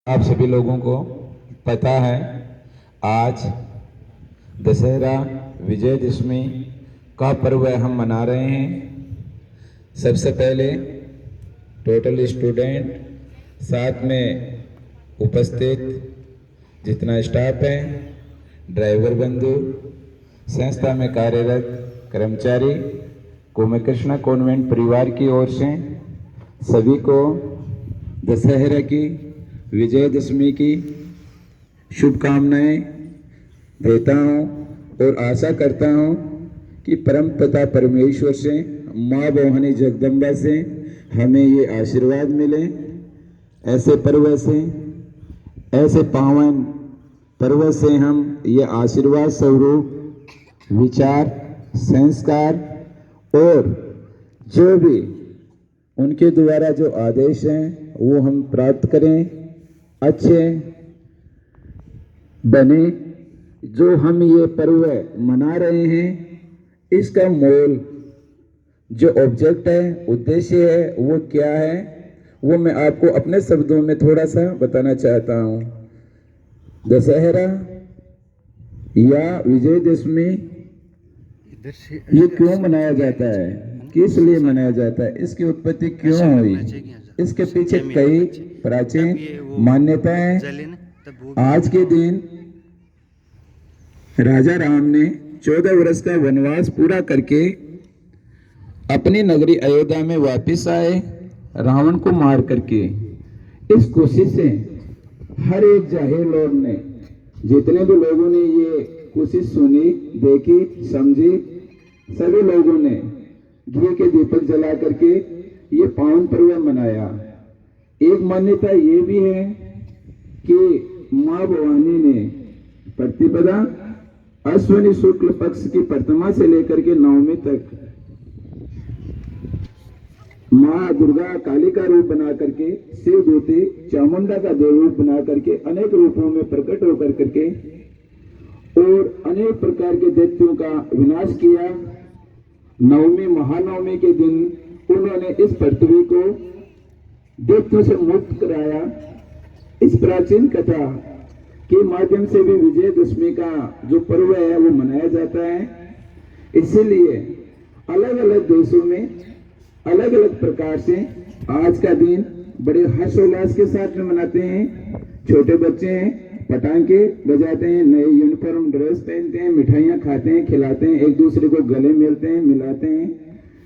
आप सभी लोगों को पता है आज दशहरा विजयदशमी का पर्व हम मना रहे हैं। सबसे पहले टोटल स्टूडेंट, साथ में उपस्थित जितना स्टाफ है, ड्राइवर बंधु, संस्था में कार्यरत कर्मचारी, कुमार कृष्णा कॉन्वेंट परिवार की ओर से सभी को दशहरा की विजयदशमी की शुभकामनाएं देता हूं और आशा करता हूं कि परम पिता परमेश्वर से, माँ भवानी जगदम्बा से हमें ये आशीर्वाद मिले। ऐसे पर्व से, ऐसे पावन पर्व से हम ये आशीर्वाद स्वरूप विचार, संस्कार और जो भी उनके द्वारा जो आदेश हैं वो हम प्राप्त करें, अच्छे बने। जो हम ये पर्व मना रहे हैं इसका मूल जो ऑब्जेक्ट है, उद्देश्य है, वो क्या है, वो मैं आपको अपने शब्दों में थोड़ा सा बताना चाहता हूँ। दशहरा या विजयदशमी ये क्यों मनाया जाता है, किस लिए मनाया जाता है, इसकी उत्पत्ति क्यों हुई, इसके पीछे कई प्राचीन मान्यताएं। आज के दिन राजा राम ने 14 वर्ष का वनवास पूरा करके अपनी नगरी अयोध्या में वापस आए, रावण को मार करके। इस खुशी से हर एक जाहिर लोग ने, जितने भी लोगों ने ये खुशी सुनी, देखी, समझी, सभी लोगों ने घी के दीपक जला करके ये पावन पर्व मनाया। एक मान्यता ये भी है कि माँ भवानी ने प्रतिपदा अश्विनी शुक्ल पक्ष की प्रथमा से लेकर के नवमी तक माँ दुर्गा काली का रूप बना करके, शिव दूती चामुंडा का देव रूप बना करके अनेक रूपों में प्रकट होकर करके और अनेक प्रकार के दैत्यों का विनाश किया। नवमी महानवमी के दिन उन्होंने इस पृथ्वी को दैत्यों से मुक्त कराया। इस प्राचीन कथा के माध्यम से भी विजयदशमी का जो पर्व है वो मनाया जाता है। इसीलिए अलग अलग देशों में अलग अलग प्रकार से आज का दिन बड़े हर्षोल्लास के साथ में मनाते हैं। छोटे बच्चे हैं, पटाखे बजाते हैं, नए यूनिफॉर्म ड्रेस पहनते हैं, मिठाइयाँ खाते हैं, खिलाते हैं, एक दूसरे को गले मिलते हैं, मिलाते हैं,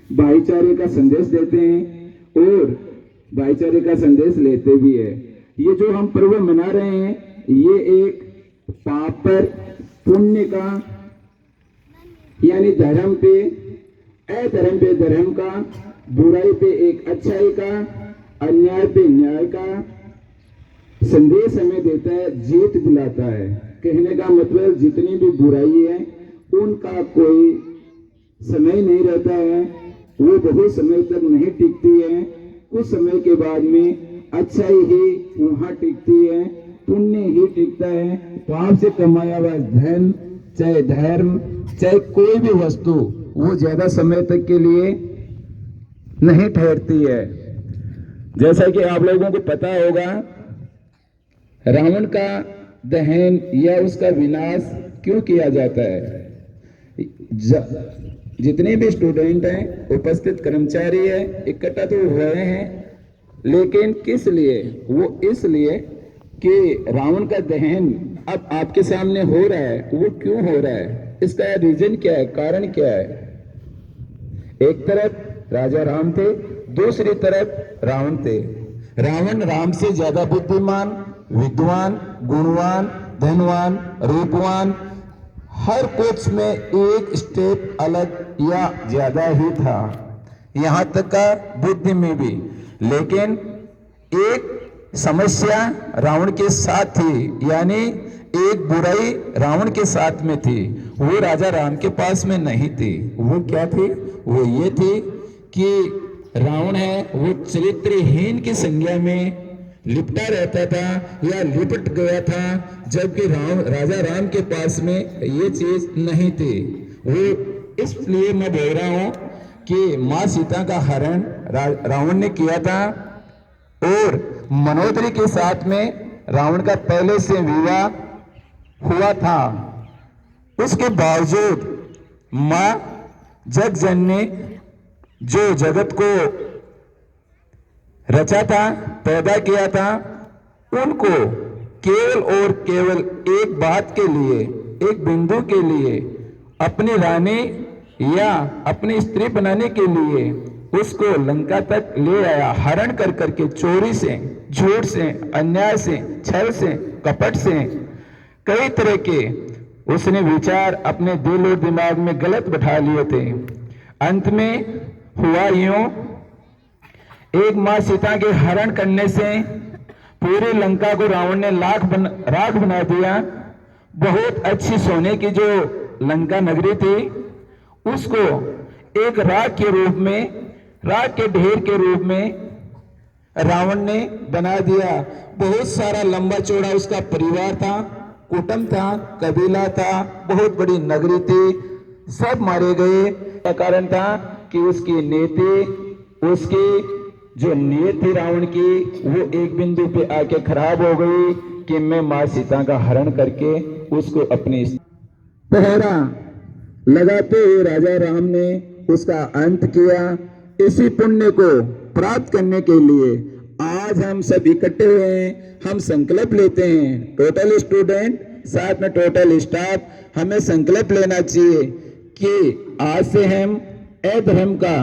भाईचारे का संदेश देते हैं और भाईचारे का संदेश लेते भी है। ये जो हम पर्व मना रहे हैं ये एक पाप पर पुण्य का, यानी धर्म पे अधर्म पे धर्म का, बुराई पे एक अच्छाई का, अन्याय पे न्याय का संदेश हमें देता है, जीत दिलाता है। कहने का मतलब जितनी भी बुराई है उनका कोई समय नहीं रहता है, वो बहुत समय तक नहीं टिकती है। कुछ समय के बाद में अच्छाई ही वहां टिकती है, पुण्य ही टिकता है। पाप से कमाया हुआ धन, चाहे धर्म, चाहे कोई भी वस्तु, वो ज्यादा समय तक के लिए नहीं ठहरती है। जैसा कि आप लोगों को पता होगा, रावण का दहन या उसका विनाश क्यों किया जाता है। जितने भी स्टूडेंट हैं, उपस्थित कर्मचारी हैं, इकट्ठा तो हुए हैं, लेकिन किस लिए? वो इसलिए कि रावण का दहन अब आपके सामने हो रहा है, वो क्यों हो रहा है, इसका रीजन क्या है, कारण क्या है। एक तरफ राजा राम थे, दूसरी तरफ रावण थे। रावण राम से ज्यादा बुद्धिमान, विद्वान, गुणवान, धनवान, रूपवान, हर कुछ में एक स्टेप अलग या ज्यादा ही था, यहां तक का बुद्धि में भी। लेकिन एक समस्या रावण के साथ थी, यानी एक बुराई रावण के साथ में थी, वो राजा राम के पास में नहीं थी। वो क्या थी? वो ये थी कि रावण है वो चरित्रहीन की संज्ञा में लिपटा रहता था या लिपट गया था, जबकि राजा राम के पास में ये चीज नहीं थी। वो इसलिए मैं बोल रहा हूं कि मां सीता का हरण रावण ने किया था और मनोदरी के साथ में रावण का पहले से विवाह हुआ था। उसके बावजूद मां जगजननी जो जगत को रचा था, पैदा किया था, उनको केवल और केवल एक बात के लिए, एक बिंदु के लिए, अपनी रानी या अपनी स्त्री बनाने के लिए उसको लंका तक ले आया, हरण कर करके, चोरी से, झूठ से, अन्याय से, छल से, कपट से, कई तरह के उसने विचार अपने दिल और दिमाग में गलत बैठा लिए थे। अंत में हुआ यूं, एक मां सीता के हरण करने से पूरी लंका को रावण ने राख बना दिया। बहुत अच्छी सोने की जो लंका नगरी थी, उसको एक राख के रूप में, राख के ढेर के रूप में रावण ने बना दिया। बहुत सारा लंबा चौड़ा उसका परिवार था, कुटुंब था, कबीला था, बहुत बड़ी नगरी थी, सब मारे गए। का कारण था कि उसकी नीति, उसकी जो नीयत थी रावण की, वो एक बिंदु पे आके खराब हो गई कि मैं मां सीता का हरण करके उसको अपनी पहरा लगाते हुए राजा राम ने उसका अंत किया। इसी पुण्य को प्राप्त करने के लिए आज हम सब इकट्ठे हुए हैं। हम संकल्प लेते हैं, टोटल स्टूडेंट साथ में टोटल स्टाफ, हमें संकल्प लेना चाहिए कि आज से हम अधर्म का